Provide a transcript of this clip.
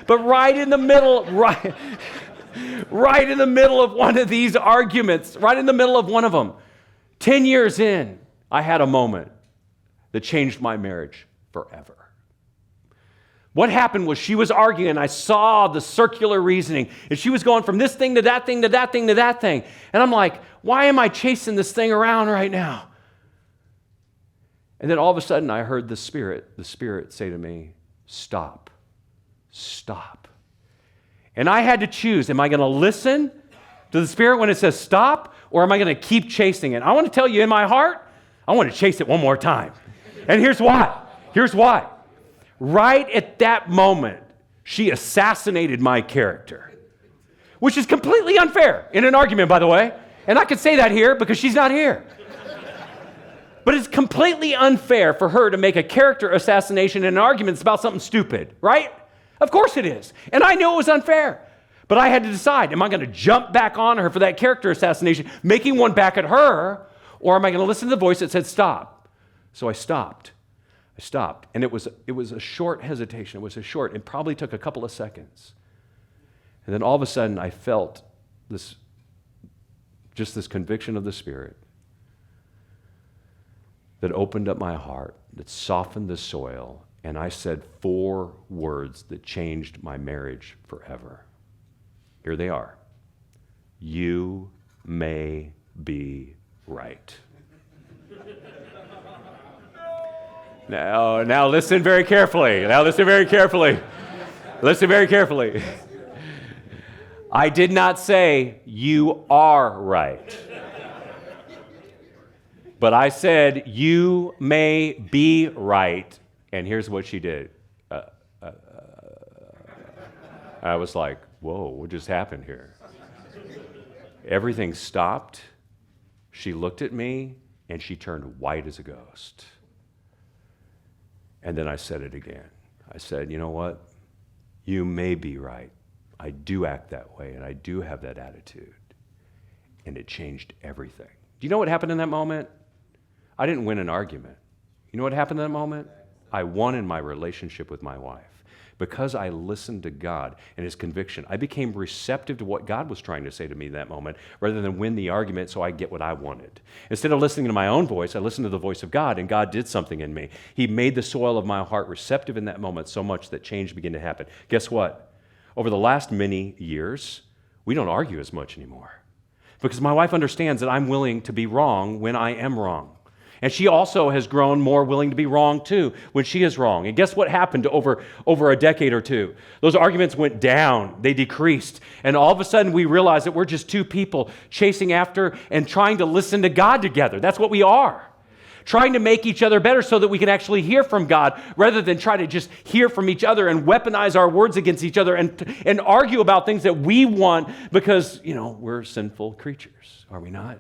But right in the middle of one of these arguments, right in the middle of one of them, 10 years in, I had a moment that changed my marriage forever. What happened was she was arguing, and I saw the circular reasoning, and she was going from this thing to that thing to that thing to that thing. And I'm like, why am I chasing this thing around right now? And then all of a sudden I heard the Spirit say to me, stop. And I had to choose, am I going to listen to the Spirit when it says stop, or am I going to keep chasing it? I want to tell you in my heart, I want to chase it one more time. And here's why. Right at that moment, she assassinated my character, which is completely unfair in an argument, by the way. And I could say that here because she's not here. But it's completely unfair for her to make a character assassination in an argument that's about something stupid, right? Of course it is. And I knew it was unfair. But I had to decide, am I going to jump back on her for that character assassination, making one back at her, or am I going to listen to the voice that said stop? So I stopped. And it was a short hesitation. It probably took a couple of seconds. And then all of a sudden I felt this conviction of the Spirit that opened up my heart, that softened the soil, and I said 4 words that changed my marriage forever. Here they are. You may be right. Now listen very carefully. Listen very carefully. I did not say you are right. But I said you may be right. And here's what she did. I was like, whoa, what just happened here? Everything stopped. She looked at me and she turned white as a ghost. And then I said it again. I said, you know what? You may be right. I do act that way and I do have that attitude. And it changed everything. Do you know what happened in that moment? I didn't win an argument. You know what happened in that moment? I won in my relationship with my wife. Because I listened to God and His conviction, I became receptive to what God was trying to say to me in that moment, rather than win the argument so I get what I wanted. Instead of listening to my own voice, I listened to the voice of God, and God did something in me. He made the soil of my heart receptive in that moment so much that change began to happen. Guess what? Over the last many years, we don't argue as much anymore. Because my wife understands that I'm willing to be wrong when I am wrong. And she also has grown more willing to be wrong too when she is wrong. And guess what happened over a decade or two? Those arguments went down, they decreased. And all of a sudden we realized that we're just 2 people chasing after and trying to listen to God together. That's what we are. Trying to make each other better so that we can actually hear from God rather than try to just hear from each other and weaponize our words against each other and argue about things that we want because, we're sinful creatures, are we not?